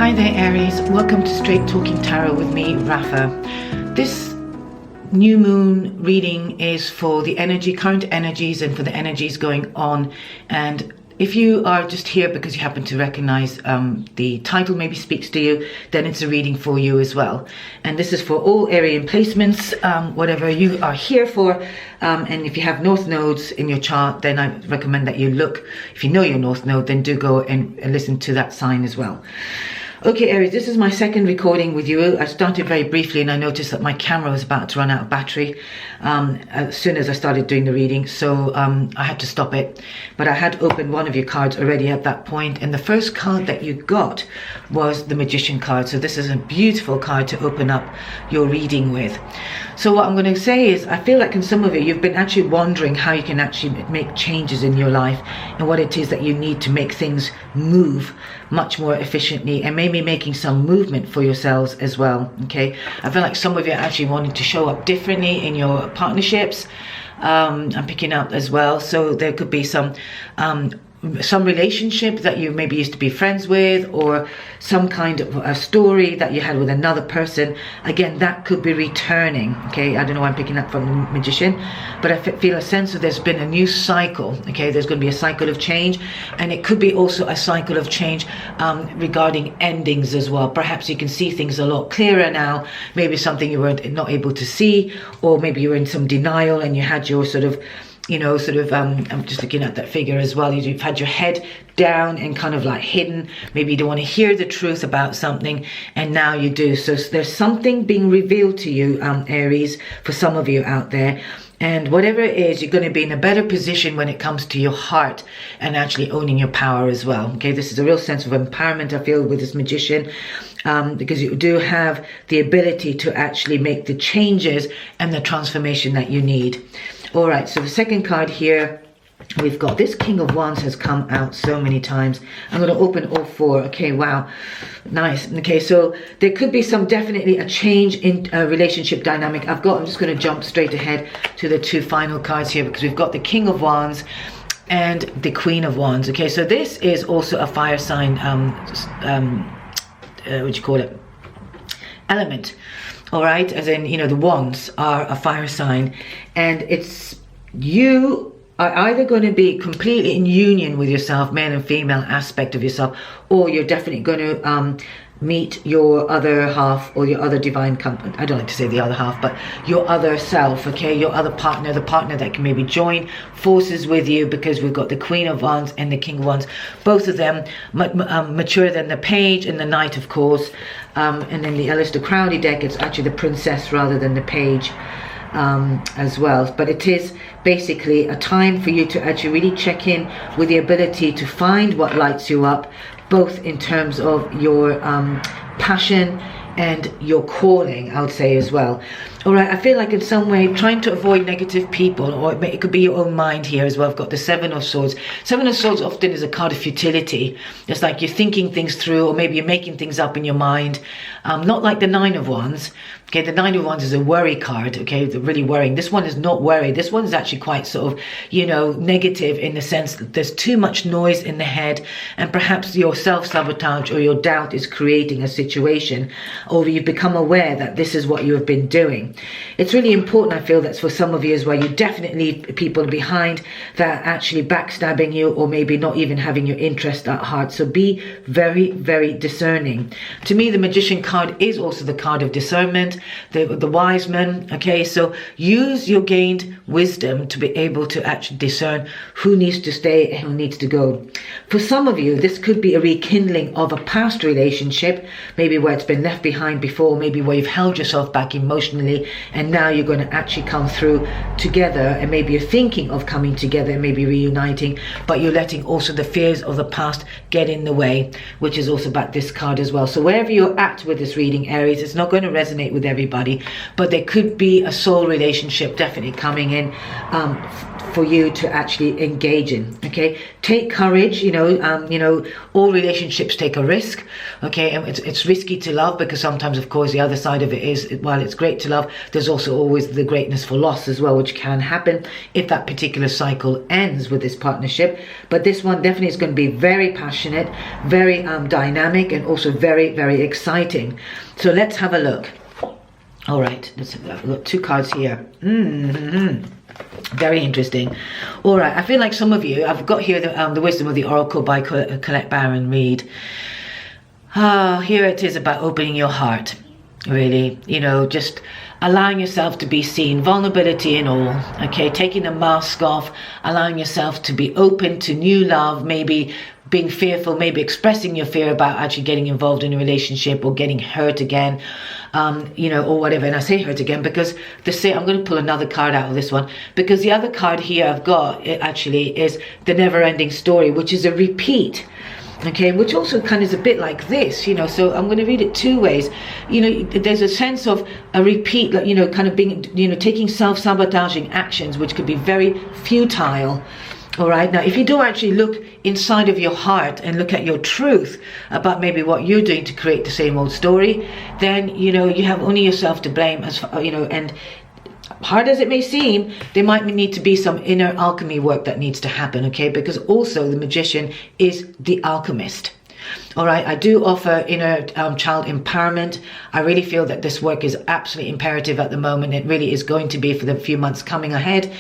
Hi there Aries, welcome to Straight Talking Tarot with me, Rafah. This new moon reading is for the current energies and for the energies going on. And if you are just here because you happen to recognize the title maybe speaks to you, then it's a reading for you as well. And this is for all Arian placements, whatever you are here for. And if you have north nodes in your chart, then I recommend that you look. If you know your north node, then do go and listen to that sign as well. Okay, Aries, this is my second recording with you. I started very briefly and I noticed that my camera was about to run out of battery as soon as I started doing the reading. So I had to stop it. But I had opened one of your cards already at that point. And the first card that you got was the Magician card. So this is a beautiful card to open up your reading with. So what I'm going to say is, I feel like in some of it, you've been actually wondering how you can actually make changes in your life and what it is that you need to make things move much more efficiently, and maybe making some movement for yourselves as well. Okay, I feel like some of you are actually wanting to show up differently in your partnerships. I'm picking up as well. So there could be some relationship that you maybe used to be friends with, or some kind of a story that you had with another person. Again, that could be returning. Okay, I don't know why I'm picking up from the Magician, but I feel a sense of there's been a new cycle. Okay, there's going to be a cycle of change, and it could be also a cycle of change regarding endings as well. Perhaps you can see things a lot clearer now. Maybe something you were not able to see, or maybe you were in some denial and you had your sort of, I'm just looking at that figure as well. You've had your head down and kind of like hidden. Maybe you don't want to hear the truth about something, and now you do. So there's something being revealed to you, Aries, for some of you out there. And whatever it is, you're going to be in a better position when it comes to your heart and actually owning your power as well. Okay, this is a real sense of empowerment, I feel, with this Magician. Because you do have the ability to actually make the changes and the transformation that you need. All right, so the second card here, we've got this King of Wands has come out so many times. I'm going to open all four. Okay, wow, nice. Okay, so there could be definitely a change in relationship dynamic. I'm just going to jump straight ahead to the two final cards here, because we've got the King of Wands and the Queen of Wands. Okay, so this is also a fire sign, element. All right, as in, the wands are a fire sign, and you are either going to be completely in union with yourself, male and female aspect of yourself, or you're definitely going to meet your other half, or your other divine company. I don't like to say the other half, but your other self. Okay, your other partner, the partner that can maybe join forces with you, because we've got the Queen of Wands and the King of Wands, both of them mature than the Page and the Knight, of course. And then the Aleister Crowley deck, it's actually the Princess rather than the Page as well. But it is basically a time for you to actually really check in with the ability to find what lights you up, both in terms of your passion and your calling, I would say, as well. All right, I feel like in some way trying to avoid negative people, or it could be your own mind here as well. I've got the Seven of Swords. Seven of Swords often is a card of futility. It's like you're thinking things through, or maybe you're making things up in your mind. Not like the Nine of Wands. Okay, the Nine of Wands is a worry card. Okay, they're really worrying. This one is not worry. This one is actually quite sort of, negative, in the sense that there's too much noise in the head, and perhaps your self-sabotage or your doubt is creating a situation, or you've become aware that this is what you have been doing. It's really important, I feel, that's for some of you as well. You definitely people behind that are actually backstabbing you, or maybe not even having your interest at heart. So be very, very discerning. To me, the Magician card is also the card of discernment, the wise man. Okay, so use your gained wisdom to be able to actually discern who needs to stay and who needs to go. For some of you, this could be a rekindling of a past relationship, maybe where it's been left behind before, maybe where you've held yourself back emotionally, and now you're going to actually come through together, and maybe you're thinking of coming together and maybe reuniting, but you're letting also the fears of the past get in the way, which is also about this card as well. So wherever you're at with this reading, Aries, it's not going to resonate with everybody, but there could be a soul relationship definitely coming in for you to actually engage in. Okay, take courage. All relationships take a risk. Okay, and it's risky to love, because sometimes, of course, the other side of it is, while it's great to love, there's also always the greatness for loss as well, which can happen if that particular cycle ends with this partnership. But this one definitely is going to be very passionate, very dynamic, and also very, very exciting. So let's have a look. All right, I've got 2 cards here. Very interesting. All right, I feel like some of you, I've got here the Wisdom of the Oracle by Colette Baron Reid. Here it is about opening your heart, really, just allowing yourself to be seen, vulnerability and all, okay, taking the mask off, allowing yourself to be open to new love, maybe being fearful, maybe expressing your fear about actually getting involved in a relationship or getting hurt again, or whatever. And I say hurt again because I'm going to pull another card out of this one, because the other card here I've got, it actually is the never-ending story, which is a repeat. Okay, which also kind of is a bit like this, so I'm going to read it 2 ways. There's a sense of a repeat, like, kind of being, taking self-sabotaging actions, which could be very futile. All right, now if you don't actually look inside of your heart and look at your truth about maybe what you're doing to create the same old story, then, you have only yourself to blame, and hard as it may seem, there might need to be some inner alchemy work that needs to happen, okay? Because also the magician is the alchemist. All right, I do offer inner child empowerment. I really feel that this work is absolutely imperative at the moment. It really is going to be for the few months coming ahead,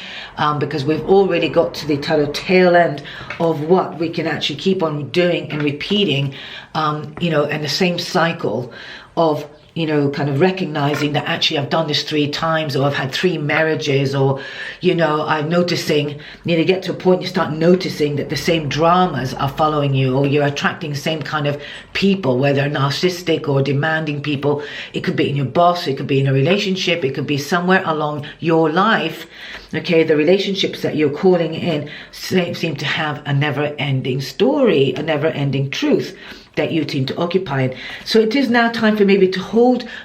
because we've already got to the tail end of what we can actually keep on doing and repeating, and the same cycle of kind of recognizing that actually I've done this 3 times, or I've had 3 marriages, or, I'm noticing, you get to a point you start noticing that the same dramas are following you, or you're attracting the same kind of people, whether narcissistic or demanding people. It could be in your boss, it could be in a relationship, it could be somewhere along your life. Okay, the relationships that you're calling in seem to have a never-ending story, a never-ending truth that you seem to occupy in. So it is now time for maybe to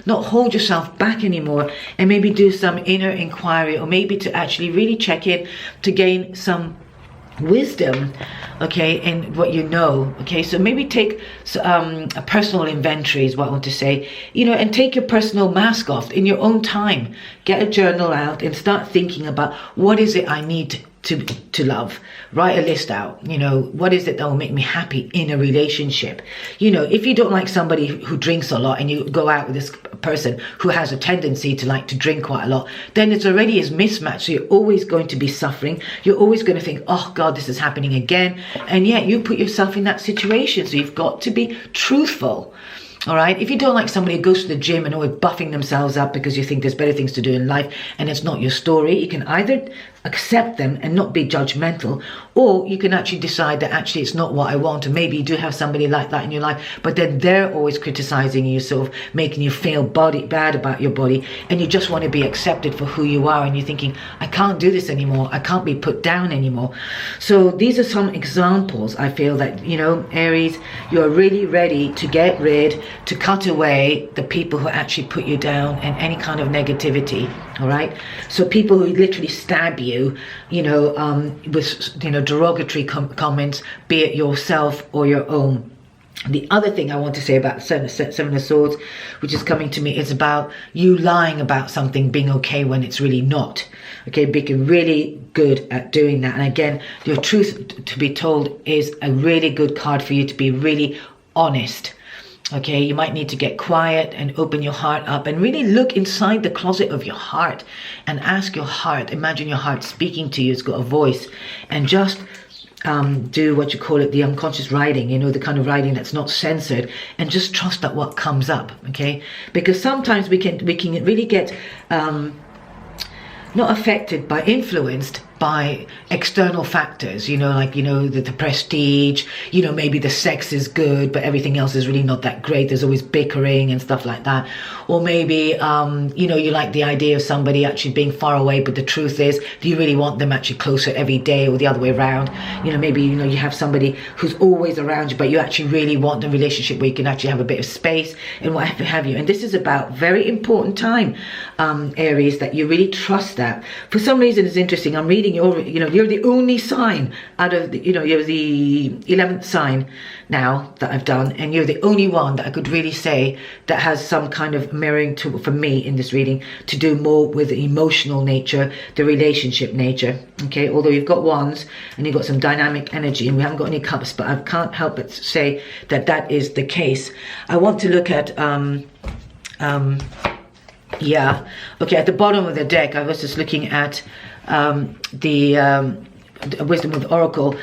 not hold yourself back anymore, and maybe do some inner inquiry, or maybe to actually really check in to gain some wisdom, okay, in what you know. Okay, so maybe take a personal inventory is what I want to say, and take your personal mask off in your own time. Get a journal out and start thinking about, what is it I need to love? Write a list out. What is it that will make me happy in a relationship? If you don't like somebody who drinks a lot, and you go out with this person who has a tendency to drink quite a lot, then it's already is mismatched. So you're always going to be suffering. You're always going to think, oh God, this is happening again. And yet you put yourself in that situation. So you've got to be truthful. All right, if you don't like somebody who goes to the gym and always buffing themselves up because you think there's better things to do in life and it's not your story, you can either accept them and not be judgmental, or you can actually decide that actually it's not what I want. And maybe you do have somebody like that in your life, but then they're always criticizing you, sort of making you feel bad about your body, and you just want to be accepted for who you are, and you're thinking, I can't do this anymore, I can't be put down anymore. So these are some examples. I feel that, Aries, you're really ready to get rid, to cut away the people who actually put you down, and any kind of negativity. All right, so people who literally stab you, with derogatory comments, be it yourself or your own. The other thing I want to say about Seven of Swords, which is coming to me, is about you lying about something being okay when it's really not. Okay, being really good at doing that. And again, your truth to be told is a really good card for you to be really honest. Okay, you might need to get quiet and open your heart up and really look inside the closet of your heart and ask your heart. Imagine your heart speaking to you. It's got a voice, and just do what you call it, the unconscious writing, the kind of writing that's not censored, and just trust that what comes up. Okay, because sometimes we can really get not affected, but influenced by external factors, the prestige, maybe the sex is good, but everything else is really not that great. There's always bickering and stuff like that. Or maybe, you like the idea of somebody actually being far away, but the truth is, do you really want them actually closer every day, or the other way around? Maybe, you have somebody who's always around you, but you actually really want the relationship where you can actually have a bit of space and what have you. And this is about very important time, Aries, that you really trust that. For some reason, it's interesting. I'm reading reading, you're the only sign out of the, you're the 11th sign now that I've done, and you're the only one that I could really say that has some kind of mirroring to, for me in this reading, to do more with the emotional nature, the relationship nature. Okay, although you've got wands and you've got some dynamic energy, and we haven't got any cups, but I can't help but say that that is the case. I want to look at yeah, okay, at the bottom of the deck I was just looking at the Wisdom of the Oracle.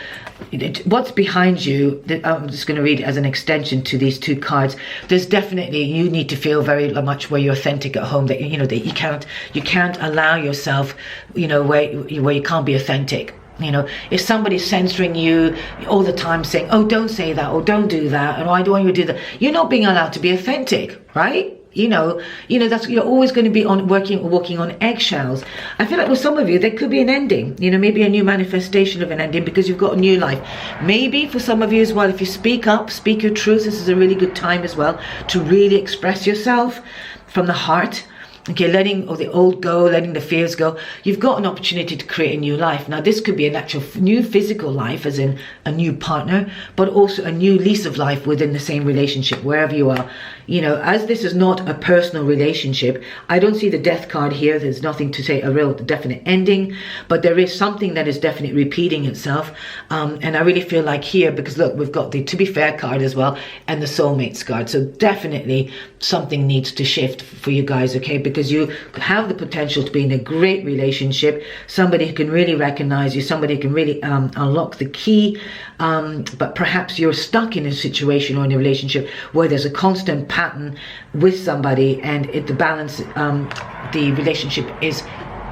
What's behind you, I'm just going to read it as an extension to these two cards. There's definitely, you need to feel very much where you're authentic at home, that that you can't allow yourself, where you can't be authentic. If somebody's censoring you all the time, saying, oh, don't say that, or don't do that, and why do you do that, you're not being allowed to be authentic, right? That's, you're always going to be walking on eggshells. I feel like with some of you, there could be an ending, maybe a new manifestation of an ending, because you've got a new life. Maybe for some of you as well, if you speak up, speak your truth, this is a really good time as well to really express yourself from the heart. Okay, letting all the old go, letting the fears go. You've got an opportunity to create a new life. Now, this could be an actual new physical life, as in a new partner, but also a new lease of life within the same relationship, wherever you are. As this is not a personal relationship, I don't see the death card here. There's nothing to say a real definite ending, but there is something that is definitely repeating itself. And I really feel like here, because look, we've got the to be fair card as well, and the soulmates card. So definitely something needs to shift for you guys, okay? Because you have the potential to be in a great relationship, somebody who can really recognize you, somebody who can really unlock the key, but perhaps you're stuck in a situation or in a relationship where there's a constant pattern with somebody, and the relationship is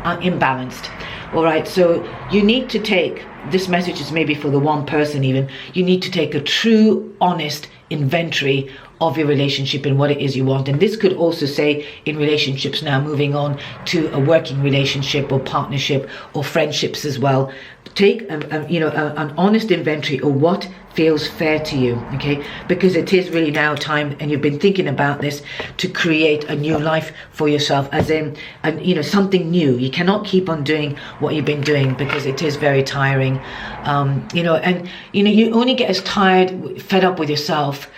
imbalanced. All right, so you need to take, this message is maybe for the one person even, you need to take a true, honest inventory of your relationship and what it is you want. And this could also say in relationships now, moving on to a working relationship or partnership or friendships as well. Take an honest inventory of what feels fair to you, okay? Because it is really now time, and you've been thinking about this, to create a new life for yourself, as in, something new. You cannot keep on doing what you've been doing, because it is very tiring. You only get as tired, fed up with yourself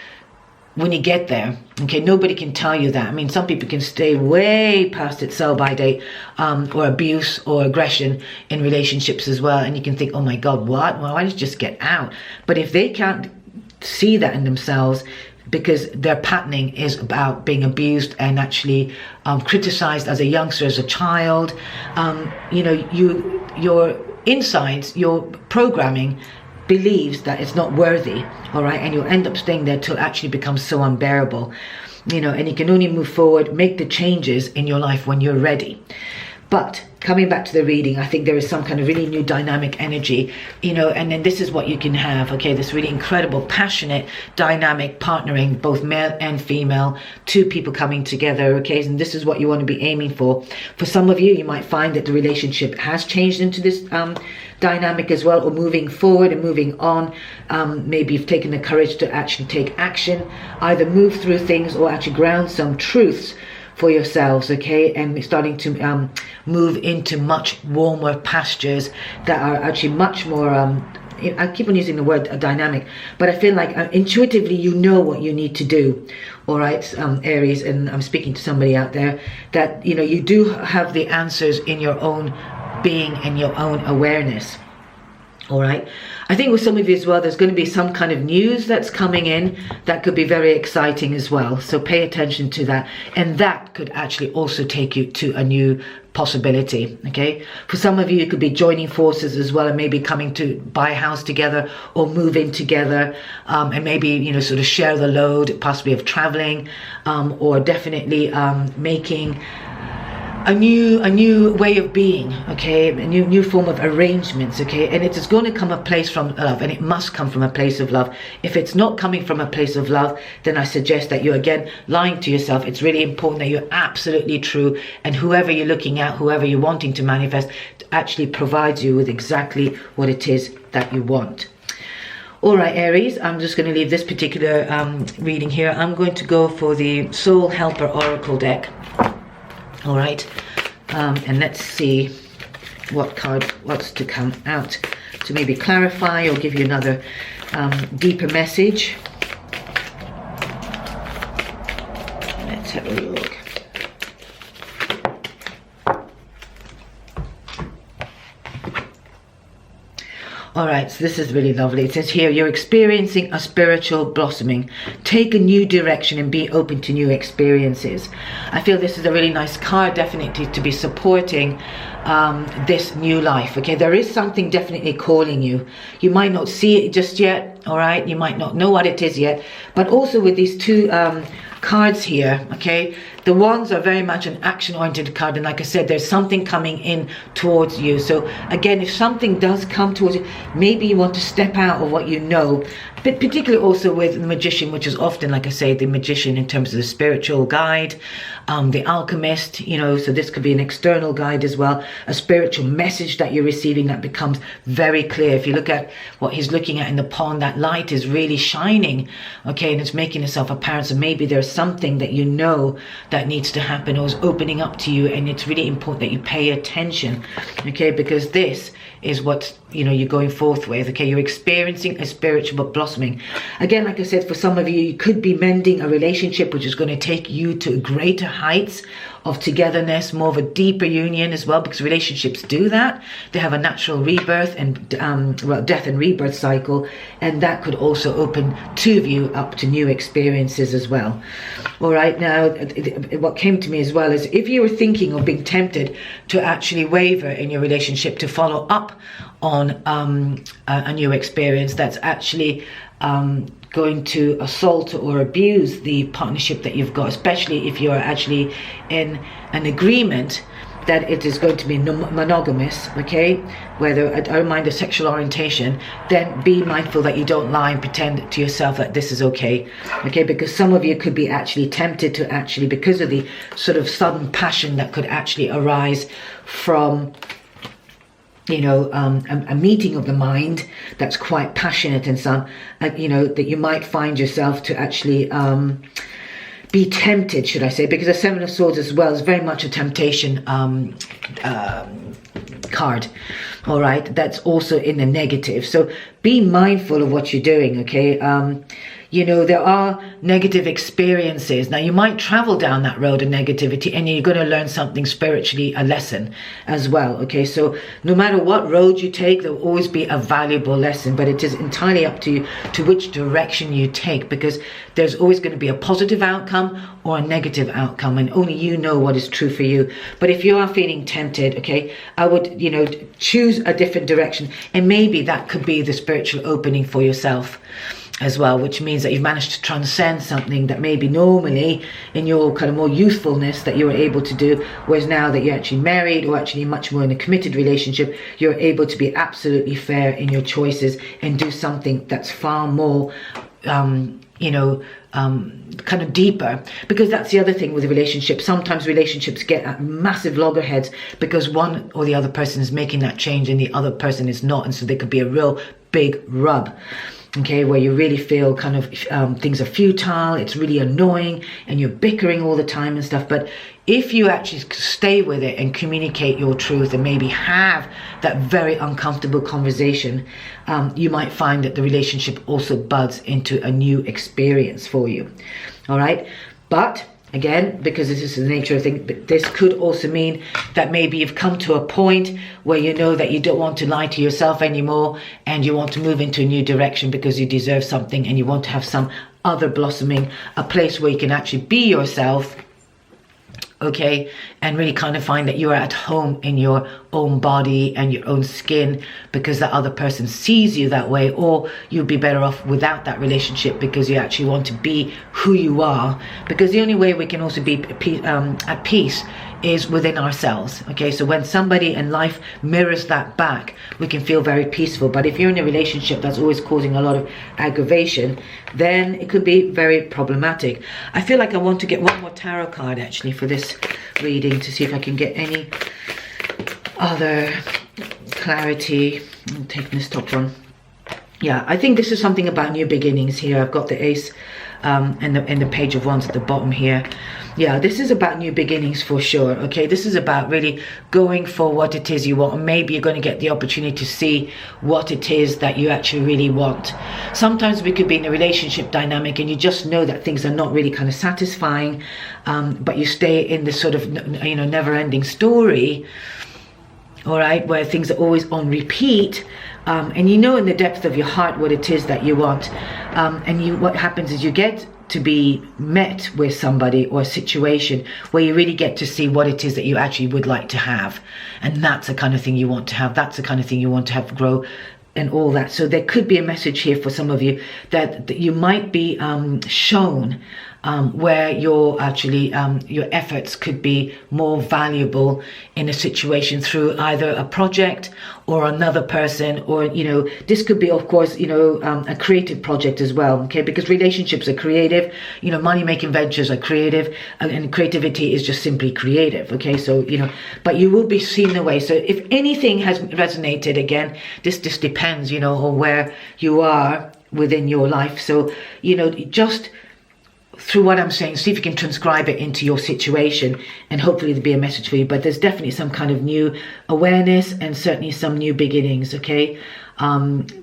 when you get there, okay? Nobody can tell you that. I mean, some people can stay way past its sell-by date, or abuse or aggression in relationships as well, and you can think, oh my God, what? Well, why don't you just get out? But if they can't see that in themselves, because their patterning is about being abused and actually criticized as a youngster, as a child, your insides, your programming believes that it's not worthy, all right, and you'll end up staying there till it actually becomes so unbearable, and you can only move forward, make the changes in your life when you're ready. But coming back to the reading, I think there is some kind of really new dynamic energy, and then this is what you can have, okay? This really incredible, passionate, dynamic partnering, both male and female, two people coming together, okay? And this is what you want to be aiming for. For some of you, you might find that the relationship has changed into this dynamic as well, or moving forward and moving on. Maybe you've taken the courage to actually take action, either move through things or actually ground some truths for yourselves, okay? And starting to move into much warmer pastures that are actually much more, I keep on using the word dynamic, but I feel like intuitively you know what you need to do, all right, Aries, and I'm speaking to somebody out there, that, you do have the answers in your own being and your own awareness. All right. I think with some of you as well, there's going to be some kind of news that's coming in that could be very exciting as well. So pay attention to that. And that could actually also take you to a new possibility. Okay. For some of you, it could be joining forces as well, and maybe coming to buy a house together or move in together, and maybe, sort of share the load, possibly of traveling, or definitely making a new way of being, okay? A new form of arrangements, okay? And it is going to come a place from love, and it must come from a place of love. If it's not coming from a place of love, then I suggest that you're, again, lying to yourself. It's really important that you're absolutely true, and whoever you're looking at, whoever you're wanting to manifest, actually provides you with exactly what it is that you want. All right, Aries, I'm just going to leave this particular reading here. I'm going to go for the Soul Helper Oracle deck. All right, and let's see what's to come out to maybe clarify or give you another deeper message. Let's have a look. All right, so this is really lovely. It says here, you're experiencing a spiritual blossoming. Take a new direction and be open to new experiences. I feel this is a really nice card, definitely, to be supporting this new life. Okay, there is something definitely calling you. You might not see it just yet, all right? You might not know what it is yet. But also with these two cards here, okay, the wands are very much an action-oriented card, and like I said, there's something coming in towards you. So again, if something does come towards you, maybe you want to step out of what you know, but particularly also with the magician, which is often, like I say, the magician in terms of the spiritual guide, the alchemist, you know, so this could be an external guide as well, a spiritual message that you're receiving that becomes very clear. If you look at what he's looking at in the pond, that light is really shining, okay, and it's making itself apparent. So maybe there's something that you know that needs to happen or is opening up to you, and it's really important that you pay attention, okay, because this is what, you know, you're going forth with, okay? You're experiencing a spiritual blossoming. Again, like I said, for some of you, you could be mending a relationship which is going to take you to greater heights of togetherness, more of a deeper union as well, because relationships do that. They have a natural rebirth and death and rebirth cycle, and that could also open two of you up to new experiences as well. All right, now what came to me as well is if you were thinking of being tempted to actually waver in your relationship, to follow up on a new experience that's actually going to assault or abuse the partnership that you've got, especially if you're actually in an agreement that it is going to be monogamous, okay, whether I don't mind the sexual orientation, then be mindful that you don't lie and pretend to yourself that this is okay, because some of you could be actually tempted to actually, because of the sort of sudden passion that could actually arise from, you know, a meeting of the mind that's quite passionate and some, you know, that you might find yourself to actually be tempted, should I say, because the Seven of Swords as well is very much a temptation card, all right, that's also in the negative. So be mindful of what you're doing, okay? You know, there are negative experiences. Now, you might travel down that road of negativity and you're going to learn something spiritually, a lesson as well, okay? So no matter what road you take, there will always be a valuable lesson, but it is entirely up to you to which direction you take, because there's always going to be a positive outcome or a negative outcome, and only you know what is true for you. But if you are feeling tempted, okay, I would, you know, choose a different direction, and maybe that could be the spiritual opening for yourself as well, which means that you've managed to transcend something that maybe normally in your kind of more youthfulness that you were able to do, whereas now that you're actually married or actually much more in a committed relationship, you're able to be absolutely fair in your choices and do something that's far more you know, kind of deeper, because that's the other thing with a relationship. Sometimes relationships get at massive loggerheads because one or the other person is making that change and the other person is not, and so there could be a real big rub, okay, where you really feel kind of things are futile, it's really annoying, and you're bickering all the time and stuff. But if you actually stay with it and communicate your truth and maybe have that very uncomfortable conversation, you might find that the relationship also buds into a new experience for you. All right, but again, because this is the nature of things, this could also mean that maybe you've come to a point where you know that you don't want to lie to yourself anymore and you want to move into a new direction because you deserve something and you want to have some other blossoming, a place where you can actually be yourself, okay, and really kind of find that you are at home in your own body and your own skin because that other person sees you that way, or you'd be better off without that relationship because you actually want to be who you are, because the only way we can also be at peace is within ourselves, okay? So when somebody in life mirrors that back, we can feel very peaceful. But if you're in a relationship that's always causing a lot of aggravation, then it could be very problematic. I feel like I want to get one more tarot card actually for this reading to see if I can get any other clarity. I'm taking this top one. Yeah, I think this is something about new beginnings here. I've got the Ace and the Page of Wands at the bottom here. Yeah, this is about new beginnings for sure, okay? This is about really going for what it is you want, and maybe you're going to get the opportunity to see what it is that you actually really want. Sometimes we could be in a relationship dynamic and you just know that things are not really kind of satisfying, but you stay in this sort of, never-ending story, all right, where things are always on repeat, and you know in the depth of your heart what it is that you want, and what happens is you get to be met with somebody or a situation where you really get to see what it is that you actually would like to have, and that's the kind of thing you want to have, that's the kind of thing you want to have grow and all that. So there could be a message here for some of you that you might be shown where your efforts could be more valuable in a situation through either a project or another person, or this could be, of course, a creative project as well, okay? Because relationships are creative, money making ventures are creative, and creativity is just simply creative, okay? So but you will be seen away. So if anything has resonated, again, this just depends, on where you are within your life. So just through what I'm saying, see if you can transcribe it into your situation, and hopefully there'll be a message for you. But there's definitely some kind of new awareness and certainly some new beginnings, okay,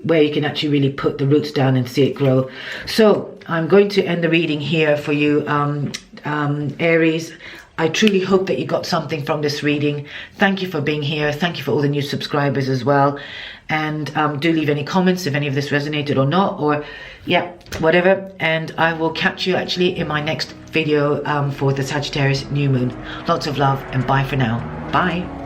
where you can actually really put the roots down and see it grow. So I'm going to end the reading here for you, Aries. I truly hope that you got something from this reading. Thank you for being here. Thank you for all the new subscribers as well. And do leave any comments if any of this resonated or not, or whatever. And I will catch you actually in my next video for the Sagittarius new moon. Lots of love, and bye for now. Bye.